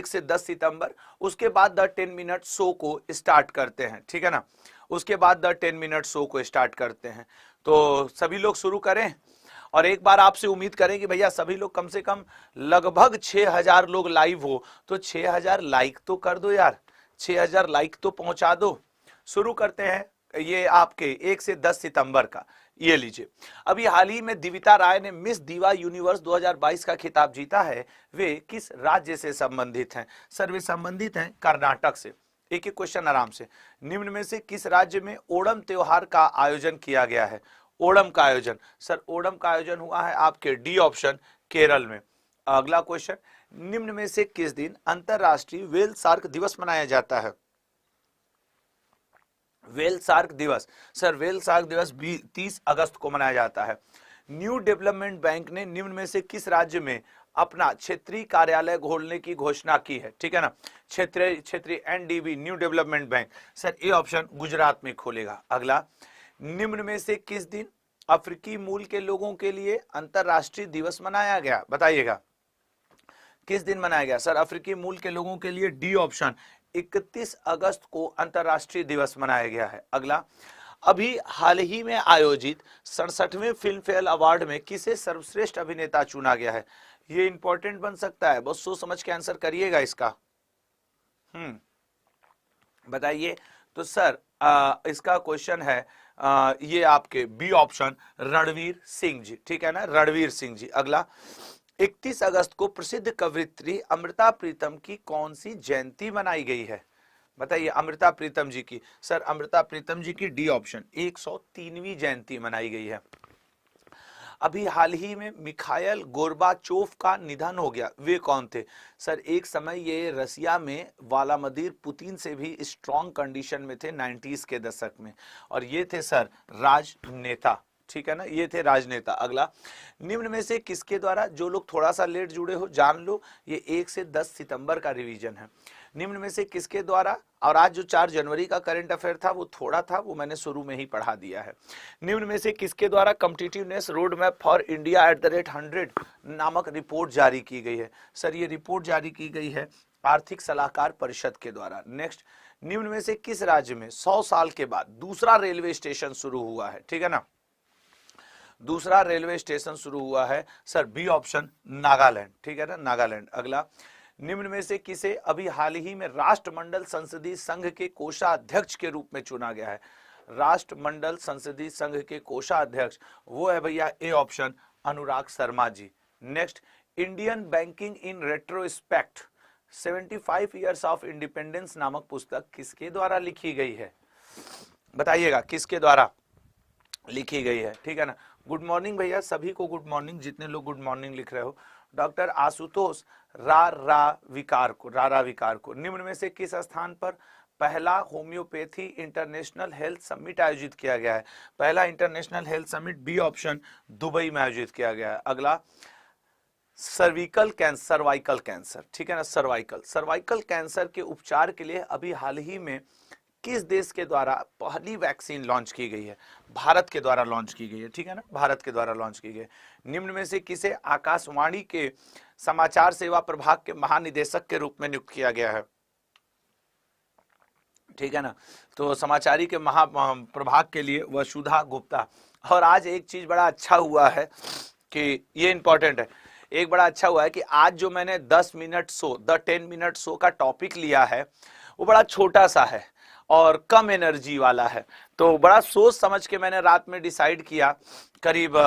1 से 10 सितंबर, उसके बाद द 10 मिनट शो को स्टार्ट करते हैं, ठीक है ना, उसके बाद द 10 मिनट शो को स्टार्ट करते हैं। तो सभी लोग शुरू करें, और एक बार आपसे उम्मीद करें कि भैया सभी लोग कम से कम लगभग 6000 लोग लाइव हो, तो 6000 लाइक तो कर दो यार, 6000 लाइक तो पहुंचा दो। शुरू करते हैं ये आपके 1 से 10 सितंबर का। ये लीजिए, अभी हाल ही में दिविता राय ने मिस दीवा यूनिवर्स 2022 का खिताब जीता है। वे किस राज्य से संबंधित हैं? सर वे संबंधित हैं कर्नाटक से। एक एक क्वेश्चन आराम से। निम्न में से किस राज्य में ओणम त्योहार का आयोजन किया गया है? ओणम का आयोजन, सर ओणम का आयोजन हुआ है आपके डी ऑप्शन केरल में। अगला क्वेश्चन, निम्न में से किस दिन अंतरराष्ट्रीय व्हेल शार्क दिवस मनाया जाता है? व्हेल शार्क दिवस, सर व्हेल शार्क दिवस 30 अगस्त को मनाया जाता है। न्यू डेवलपमेंट बैंक ने निम्न में से किस राज्य में अपना क्षेत्रीय कार्यालय खोलने की घोषणा की है? ठीक है ना, क्षेत्रीय NDB new development bank, sir A option Gujarat में खोलेगा। अगला, निम्न में से किस दिन अफ्रीकी मूल के लोगों के लिए अंतरराष्ट्रीय दिवस मनाया गया? बताइएगा किस दिन मनाया गया? सर अफ्रीकी मूल के लोगों के लिए डी ऑप्शन 31 अगस्त को अंतरराष्ट्रीय दिवस मनाया गया है। अगला, अभी हाल ही में आयोजित 67वें फिल्म फेयर अवार्ड में किसे सर्वश्रेष्ठ अभिनेता चुना गया है? ये इंपॉर्टेंट बन सकता है, बहुत सोच समझ के आंसर करिएगा इसका। बताइए। तो सर इसका क्वेश्चन है ये आपके बी ऑप्शन रणवीर सिंह जी, ठीक है ना, रणवीर सिंह जी। अगला, 31 अगस्त को प्रसिद्ध कवयित्री अमृता प्रीतम की कौन सी जयंती मनाई गई है? बताइए अमृता प्रीतम जी की। सर अमृता प्रीतम जी की डी ऑप्शन 103वीं जयंती मनाई गई है। अभी हाल ही में मिखाइल गोर्बाचोव का निधन हो गया, वे कौन थे? सर एक समय ये रसिया में व्लादिमीर पुतिन से भी स्ट्रॉन्ग कंडीशन में थे 90s के दशक में, और ये थे सर राजनेता, ठीक है ना, ये थे राजनेता। अगला, निम्न में से किसके द्वारा, जो लोग थोड़ा सा लेट जुड़े हो जान लो, ये 1 से 10 सितंबर का रिवीजन है। निम्न में से किसके द्वारा, और आज जो 4 जनवरी का करंट अफेयर था वो थोड़ा था, वो मैंने शुरू में ही पढ़ा दिया है। निम्न में से किसके द्वारा competitiveness road map for India @100 नामक रिपोर्ट जारी की गई है? सर ये रिपोर्ट जारी की गई है आर्थिक सलाहकार परिषद के द्वारा। नेक्स्ट, निम्न में से किस राज्य में 100 साल के बाद दूसरा रेलवे स्टेशन शुरू हुआ है? ठीक है ना, दूसरा रेलवे स्टेशन शुरू हुआ है, सर बी ऑप्शन नागालैंड, ठीक है ना, नागालैंड। अगला, निम्न में से किसे अभी हाल ही में राष्ट्रमंडल संसदीय संघ के कोषाध्यक्ष के रूप में चुना गया है? राष्ट्रमंडल संसदीय संघ के कोषाध्यक्ष वो है भैया A option Anurag Sharma ji. Next, Indian banking in retrospect 75 years of independence नामक पुस्तक किसके द्वारा लिखी गई है? बताइएगा किसके द्वारा लिखी गई है? ठीक है ना, गुड मॉर्निंग भैया सभी को, गुड मॉर्निंग जितने लोग गुड मॉर्निंग लिख रहे हो। डॉक्टर आशुतोष राराविकार को। निम्न में से किस स्थान पर पहला होम्योपैथी इंटरनेशनल हेल्थ समिट आयोजित किया गया है? पहला international health summit B option Dubai में आयोजित किया गया है। अगला, सर्वाइकल कैंसर, ठीक है ना, सर्वाइकल कैंसर के उपचार के लिए अभी हाल ही में किस देश के द्वारा पहली वैक्सीन लॉन्च की गई है? भारत के द्वारा लॉन्च की गई है, ठीक है ना, भारत के द्वारा लॉन्च की गई। निम्न में से किसे आकाशवाणी के समाचार सेवा प्रभाग के महानिदेशक के रूप में नियुक्त किया गया है? ठीक है ना, तो समाचारी के प्रभाग के लिए वसुधा गुप्ता। और आज एक चीज बड़ा अच्छा हुआ है कि ये इंपॉर्टेंट है, एक बड़ा अच्छा हुआ है कि आज जो मैंने 10 minute show the 10 minute show का टॉपिक लिया है वो बड़ा छोटा सा है और कम एनर्जी वाला है। तो बड़ा सोच समझ के मैंने रात में डिसाइड किया करीब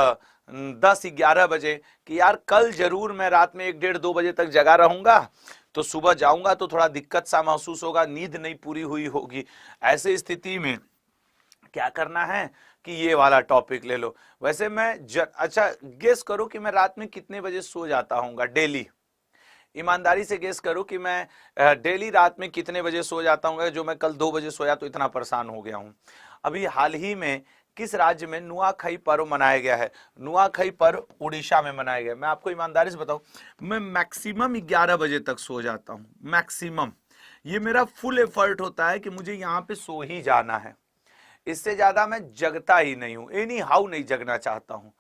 10-11 बजे कि यार कल जरूर मैं रात में 1-1:30-2 बजे तक जगा रहूंगा, तो सुबह जाऊंगा तो थोड़ा दिक्कत सा महसूस होगा, नींद नहीं पूरी हुई होगी। ऐसे स्थिति में क्या करना है कि ये वाला टॉपिक ले लो। वैसे मैं अच्छा गेस करो कि मैं रात में कितने बजे सो जाता हूँ डेली? ईमानदारी से गेस करो कि मैं डेली रात में कितने बजे सो जाता हूँ, जो मैं कल 2 बजे सोया तो इतना परेशान हो गया हूँ। अभी हाल ही में किस राज्य में नुआखाई पर्व मनाया गया है? नुआखाई पर्व उड़ीसा में मनाया गया। मैं आपको ईमानदारी से बताऊं, मैं मैक्सिमम 11 बजे तक सो जाता हूं, मैक्सिमम। ये मेरा फुल एफर्ट होता है कि मुझे यहाँ पे सो ही जाना है, इससे ज्यादा मैं जगता ही नहीं हूं, एनी हाउ नहीं जगना चाहता हूं।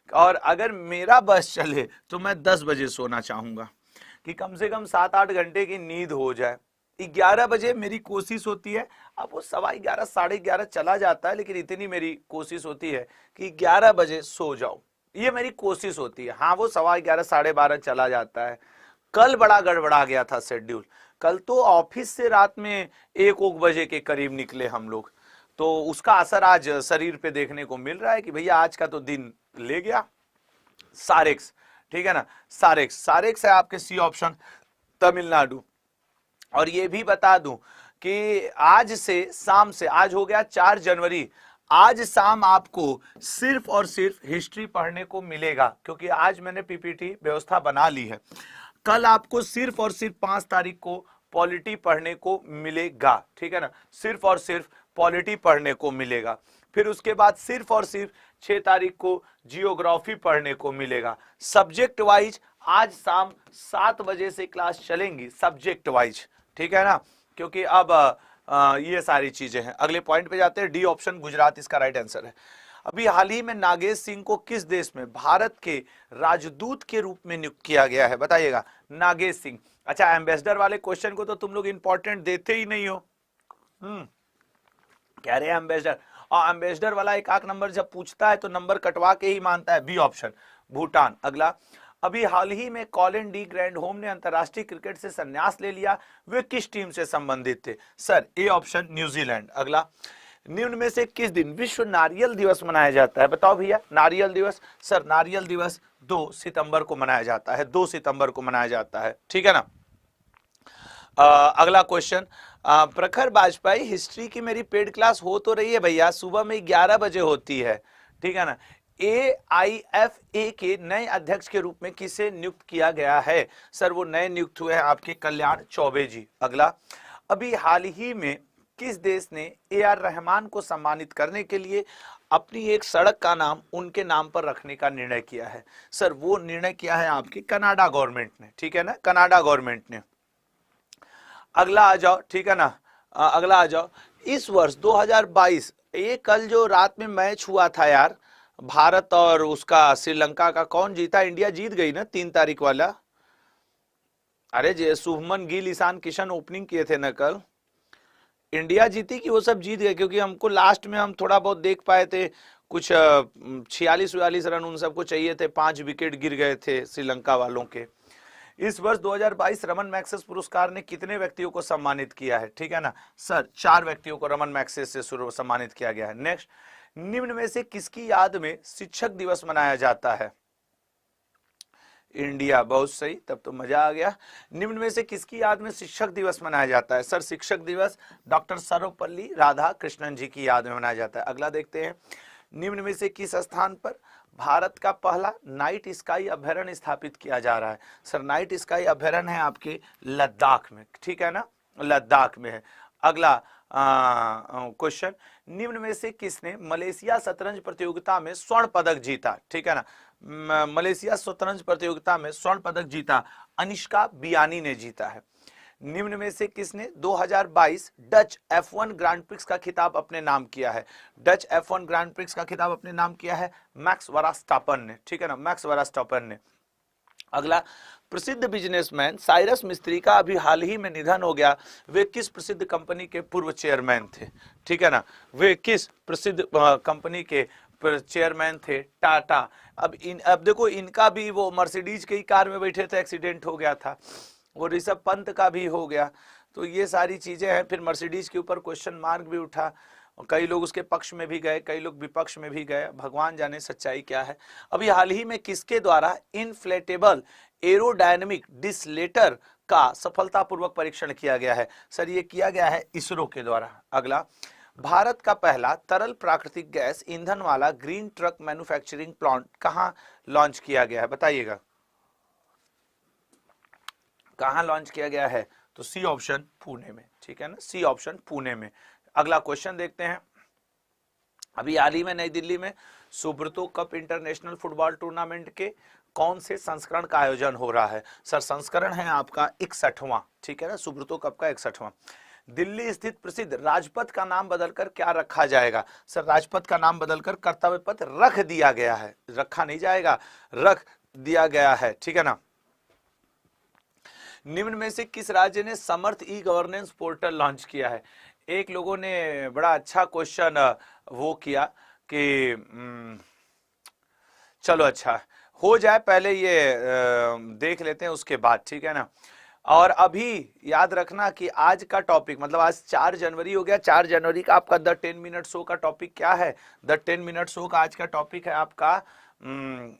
और अगर मेरा बस चले तो मैं 10 बजे सोना चाहूंगा, कि कम से कम 7-8 घंटे की नींद हो जाए। 11 बजे मेरी कोशिश होती है, अब वो 11:15 11:30 चला जाता है, लेकिन इतनी मेरी कोशिश होती है कि 11 बजे सो जाओ, ये मेरी कोशिश होती है। हाँ, वो 11:15 12:30 चला जाता है। कल बड़ा गड़बड़ा गया था शेड्यूल, कल तो ऑफिस से रात में 1-1 बजे के करीब निकले हम लोग, तो उसका असर आज शरीर पे देखने को मिल रहा है कि भैया आज का तो दिन ले गया। सारेक्स, ठीक है ना, सारेक्स, सारेक्स है आपके सी ऑप्शन, तमिलनाडु। और ये भी बता दूं कि आज से शाम से, आज हो गया 4 जनवरी, आज शाम आपको सिर्फ और सिर्फ हिस्ट्री पढ़ने को मिलेगा, क्योंकि आज मैंने पीपीटी व्यवस्था बना ली है। कल आपको सिर्फ और सिर्फ 5 तारीख को पॉलिटी पढ़ने को मिलेगा, ठीक है ना, सिर्फ और सिर्फ पॉलिटी पढ़ने को मिलेगा। फिर उसके बाद सिर्फ और सिर्फ 6 तारीख को जियोग्राफी पढ़ने को मिलेगा। सब्जेक्ट वाइज आज शाम 7 बजे से क्लास चलेंगी, सब्जेक्ट वाइज, ठीक है ना, क्योंकि अब ये सारी चीजें हैं। अगले पॉइंट पे जाते हैं, डी ऑप्शन गुजरात इसका राइट आंसर है। अभी हाल ही में नागेश सिंह को किस देश में भारत के राजदूत के रूप में नियुक्त किया गया है, बताइएगा। नागेश सिंह, अच्छा, एम्बेसडर वाले क्वेश्चन को तो तुम लोग इंपॉर्टेंट देते ही नहीं हो। कह रहे हैं एम्बेसडर, और एम्बेसडर वाला एक आख नंबर जब पूछता है तो नंबर कटवा के ही मानता है। B option Bhutan. अगला, अभी हाल ही में कॉलिन डी ग्रैंडहोम ने अंतरराष्ट्रीय क्रिकेट से संन्यास ले लिया, वे किस टीम से संबंधित थे, सर ए ऑप्शन न्यूजीलैंड। अगला, निम्न में से किस दिन विश्व नारियल दिवस मनाया जाता है, बताओ भैया। नारियल दिवस, सर नारियल दिवस 2 सितंबर को मनाया जाता है, 2 सितंबर को मनाया जाता है, ठीक है ना। अगला क्वेश्चन, प्रखर वाजपेयी हिस्ट्री की मेरी पेड क्लास हो तो रही है भैया, सुबह में 11 बजे होती है, ठीक है ना। AIFA के नए अध्यक्ष के रूप में किसे नियुक्त किया गया है, सर वो नए नियुक्त हुए हैं आपके कल्याण चौबे जी। अगला, अभी हाल ही में किस देश ने AR रहमान को सम्मानित करने के लिए अपनी एक सड़क का नाम उनके नाम पर रखने का निर्णय किया है, सर वो निर्णय किया है आपकी कनाडा गवर्नमेंट ने, ठीक है ना, कनाडा गवर्नमेंट ने। अगला आ जाओ, ठीक है ना, अगला आ जाओ, इस वर्ष 2022, ये कल जो रात में मैच हुआ था यार, भारत और उसका श्रीलंका का, कौन जीता, इंडिया जीत गई ना 3 तारीख वाला। अरे जे शुभमन गिल, ईशान किशन ओपनिंग किए थे ना कल, इंडिया जीती कि वो सब जीत गए, क्योंकि हमको लास्ट में हम थोड़ा बहुत देख पाए थे, कुछ 46-42 रन उन सबको चाहिए थे, 5 विकेट गिर गए थे श्रीलंका वालों के। इस वर्ष 2022 रमन मैग्सेस पुरस्कार ने कितने व्यक्तियों को सम्मानित किया है, ठीक है ना, सर 4 व्यक्तियों को रमन मैग्सेस से सम्मानित किया गया है। नेक्स्ट, निम्न में से किसकी याद में शिक्षक दिवस मनाया जाता है, इंडिया, बहुत सही, तब तो मजा आ गया। निम्न में से किसकी याद में शिक्षक दिवस मनाया जाता है, सर शिक्षक दिवस डॉक्टर सर्वपल्ली राधाकृष्णन जी की याद में मनाया जाता है। अगला देखते हैं, निम्न में से किस स्थान पर भारत का पहला नाइट स्काई अभयारण्य स्थापित किया जा रहा है, सर नाइट स्काई अभयारण्य है आपके लद्दाख में, ठीक है ना, लद्दाख में है। अगला क्वेश्चन, निम्न में से किसने मलेशिया शतरंज प्रतियोगिता में स्वर्ण पदक जीता, ठीक है ना, मलेशिया शतरंज प्रतियोगिता में स्वर्ण पदक जीता, अनिष्का बियानी ने जीता है। निम्न में से किसने 2022 डच F1 ग्रैंड प्रिक्स का खिताब अपने नाम किया है, डच F1 ग्रैंड प्रिक्स का खिताब अपने नाम किया है मैक्स वरास्टापन ने, ठीक है ना, मैक्स वरास्टापन ने। अगला, प्रसिद्ध बिजनेसमैन साइरस मिस्त्री का अभी हाल ही में निधन हो गया, वे किस प्रसिद्ध कंपनी के पूर्व चेयरमैन थे, ठीक है ना, वे किस प्रसिद्ध कंपनी के चेयरमैन थे, टाटा। अब देखो इनका भी वो मर्सिडीज की कार में बैठे थे, एक्सीडेंट हो गया था, वो ऋषभ पंत का भी हो गया, तो ये सारी चीजें हैं। फिर मर्सिडीज के ऊपर क्वेश्चन मार्क भी उठा, कई लोग उसके पक्ष में भी गए, कई लोग विपक्ष में भी गए, भगवान जाने सच्चाई क्या है। अभी हाल ही में किसके द्वारा इनफ्लेटेबल एरोडायनेमिक डिसलेटर का सफलतापूर्वक परीक्षण किया गया है, सर ये किया गया है इसरो के द्वारा। अगला, भारत का पहला तरल प्राकृतिक गैस ईंधन वाला ग्रीन ट्रक मैन्युफैक्चरिंग प्लांट कहां लॉन्च किया गया है, बताइएगा, कहां लॉन्च किया गया है, तो सी ऑप्शन पुणे में, ठीक है ना, सी ऑप्शन पुणे में। अगला क्वेश्चन देखते हैं, अभी हाल ही में नई दिल्ली में Subroto cup international football tournament के कौन से संस्करण का आयोजन हो रहा है, सर संस्करण है आपका 61वां, ठीक है ना, सुब्रतो कप का 61वां। दिल्ली स्थित प्रसिद्ध राजपथ का नाम बदलकर क्या रखा जाएगा, सर राजपथ का नाम बदलकर कर्तव्य पथ रख दिया गया है, रखा नहीं जाएगा, रख दिया गया है, ठीक है ना। निम्न में से किस राज्य ने समर्थ ई गवर्नेंस पोर्टल लॉन्च किया है? एक लोगों ने बड़ा अच्छा क्वेश्चन वो किया कि चलो अच्छा हो जाए, पहले ये देख लेते हैं उसके बाद, ठीक है ना। और अभी याद रखना कि आज का टॉपिक मतलब आज 4 जनवरी हो गया, 4 जनवरी का आपका द 10 मिनट शो का टॉपिक क्या है? द 10 मिनट शो का आज का टॉपिक है आपका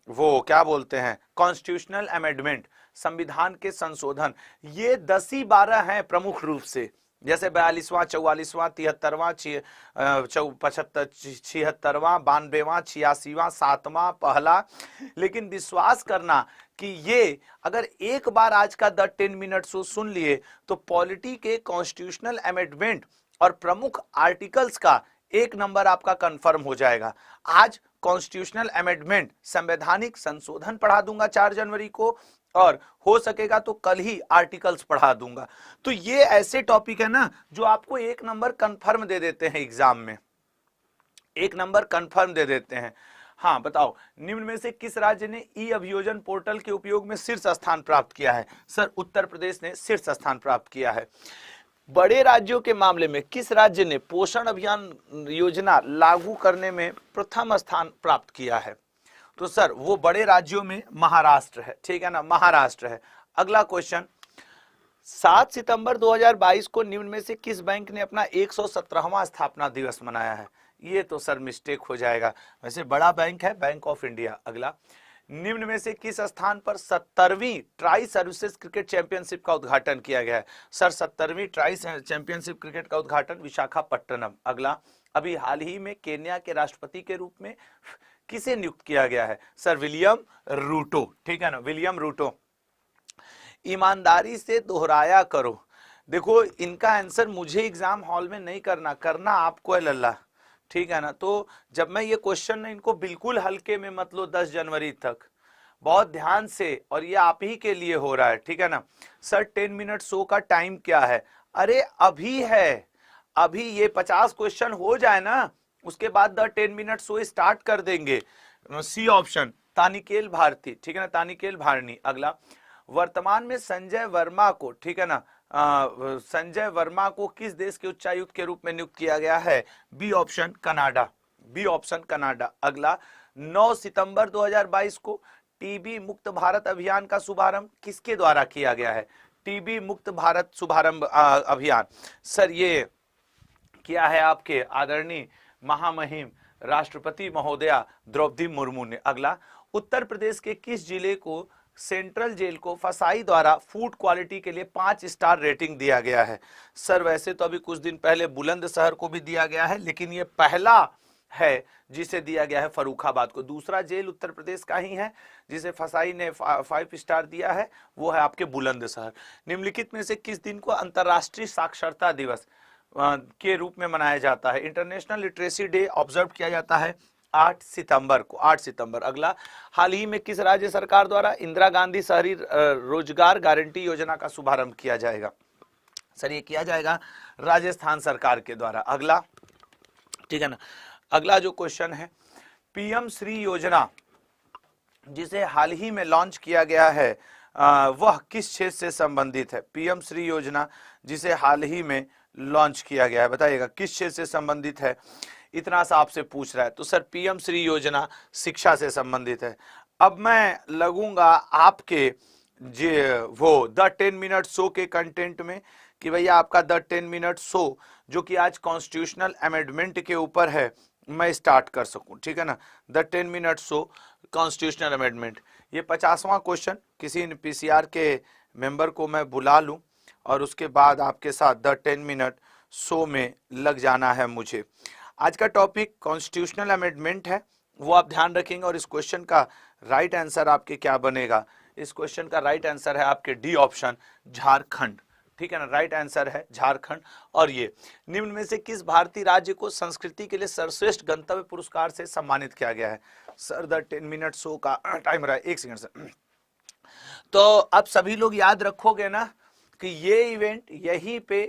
वो क्या बोलते हैं, कॉन्स्टिट्यूशनल अमेंडमेंट, संविधान के संशोधन। ये 10 ही 12 हैं प्रमुख रूप से, जैसे 42वां, 44वां, 73वां, 75, 76वां, 92वां, 86वां, 7वां, पहला। लेकिन विश्वास करना कि ये अगर एक बार आज का द 10 मिनट शो सुन लिए तो पॉलिटी के कॉन्स्टिट्यूशनल अमेंडमेंट और प्रमुख आर्टिकल्स का 1 नंबर आपका कंफर्म हो जाएगा। आज कॉन्स्टिट्यूशनल अमेंडमेंट, संवैधानिक संशोधन पढ़ा दूंगा 4 जनवरी को, और हो सकेगा तो कल ही आर्टिकल्स पढ़ा दूंगा। तो ये ऐसे टॉपिक है ना जो आपको 1 नंबर कंफर्म दे देते हैं एग्जाम में, 1 नंबर कंफर्म दे देते हैं। हाँ बताओ, निम्न में से किस राज्य ने ई अभियोजन पोर्टल के उपयोग में शीर्ष स्थान प्राप्त किया है? सर उत्तर प्रदेश ने शीर्ष स्थान प्राप्त किया है। बड़े राज्यों के मामले में किस राज्य ने पोषण अभियान योजना लागू करने में प्रथम स्थान प्राप्त किया है? तो सर वो बड़े राज्यों में महाराष्ट्र है, ठीक है ना, महाराष्ट्र है। अगला क्वेश्चन, 7 सितंबर 2022 को निम्न में से किस बैंक ने अपना 117वां स्थापना दिवस मनाया है? ये तो सर मिस्टेक हो जाएगा, वैसे बड़ा बैंक है बैंक ऑफ इंडिया। अगला, निम्न में से किस स्थान पर 70वीं ट्राई सर्विसेज क्रिकेट चैंपियनशिप का उद्घाटन किया गया है? सर 70वीं ट्राई चैंपियनशिप क्रिकेट का उद्घाटन विशाखापट्टनम। अगला, अभी हाल ही में केन्या के राष्ट्रपति के रूप में किसे नियुक्त किया गया है? सर विलियम रूटो, ठीक है ना, विलियम रूटो। ईमानदारी से दोहराया करो, देखो इनका आंसर मुझे एग्जाम हॉल में नहीं करना, करना आपको है लल्ला, ठीक है ना। तो जब मैं ये क्वेश्चन इनको बिल्कुल हल्के में मत लो 10 जनवरी तक, बहुत ध्यान से, और ये आप ही के लिए हो रहा है, ठीक है ना। सर 10 मिनट शो का टाइम क्या है? अरे अभी है, अभी ये 50 क्वेश्चन हो जाए ना उसके बाद द 10 मिनट शो स्टार्ट कर देंगे। सी ऑप्शन, तानिकेल भारती, ठीक है ना, तानिकेल भारनी। अगला, वर्तमान में संजय वर्मा को, ठीक है ना, संजय वर्मा को किस देश के उच्चायुक्त के रूप में नियुक्त किया गया है? B option Canada, B option Canada. अगला, 9 सितंबर 2022 को टीबी मुक्त भारत अभियान का शुभारंभ किसके द्वारा किया गया है? टीबी मुक्त भारत शुभारंभ अभियान, सर ये किया है आपके आदरणीय महामहिम राष्ट्रपति महोदया द्रौपदी मुर्मू ने। अगला, उत्तर प्रदेश के किस जिले को सेंट्रल जेल को फसाई द्वारा फूड क्वालिटी के लिए 5 स्टार रेटिंग दिया गया है? सर वैसे तो अभी कुछ दिन पहले बुलंदशहर को भी दिया गया है, लेकिन ये पहला है जिसे दिया गया है फर्रुखाबाद को। दूसरा जेल उत्तर प्रदेश का ही है जिसे फसाई ने 5 स्टार दिया है, वो है आपके बुलंदशहर। निम्नलिखित में से किस दिन को अंतर्राष्ट्रीय साक्षरता दिवस के रूप में मनाया जाता है? इंटरनेशनल लिटरेसी डे ऑब्जर्व किया जाता है 8 सितंबर को, 8 सितंबर। अगला, हाल ही में किस राज्य सरकार द्वारा इंदिरा गांधी शहरी रोजगार गारंटी योजना का शुभारंभ किया जाएगा? सर ये किया जाएगा राजस्थान सरकार के द्वारा। अगला, ठीक है ना, अगला जो क्वेश्चन है, पीएम श्री योजना जिसे हाल ही में लॉन्च किया गया है वह किस क्षेत्र से संबंधित है? पीएम श्री योजना जिसे हाल ही में लॉन्च किया गया है, बताइएगा किस क्षेत्र से संबंधित है? इतना सा आपसे पूछ रहा है, तो सर पीएम श्री योजना शिक्षा से संबंधित है। अब मैं लगूंगा आपके वो द 10 मिनट शो के कंटेंट में कि भैया आपका द 10 मिनट शो जो कि आज कॉन्स्टिट्यूशनल अमेंडमेंट के ऊपर है मैं स्टार्ट कर सकूं, ठीक है ना। The 10 minute show constitutional amendment, ये 50वां क्वेश्चन, किसी पीसीआर के मेंबर को मैं बुला लूं और उसके बाद आपके साथ द 10 मिनट शो में लग जाना है मुझे। आज का टॉपिक कॉन्स्टिट्यूशनल अमेंडमेंट है, वो आप ध्यान रखेंगे। और इस क्वेश्चन का राइट आंसर आपके क्या बनेगा? इस क्वेश्चन का राइट आंसर है आपके डी ऑप्शन झारखंड, ठीक है ना, राइट आंसर है झारखंड। और ये निम्न में से किस भारतीय राज्य को संस्कृति के लिए सर्वश्रेष्ठ गंतव्य पुरस्कार से सम्मानित किया गया है? सर द 10 मिनट शो का टाइम रहा है, 1 सेकंड सर। तो अब सभी लोग याद रखोगे ना कि ये इवेंट यहीं पे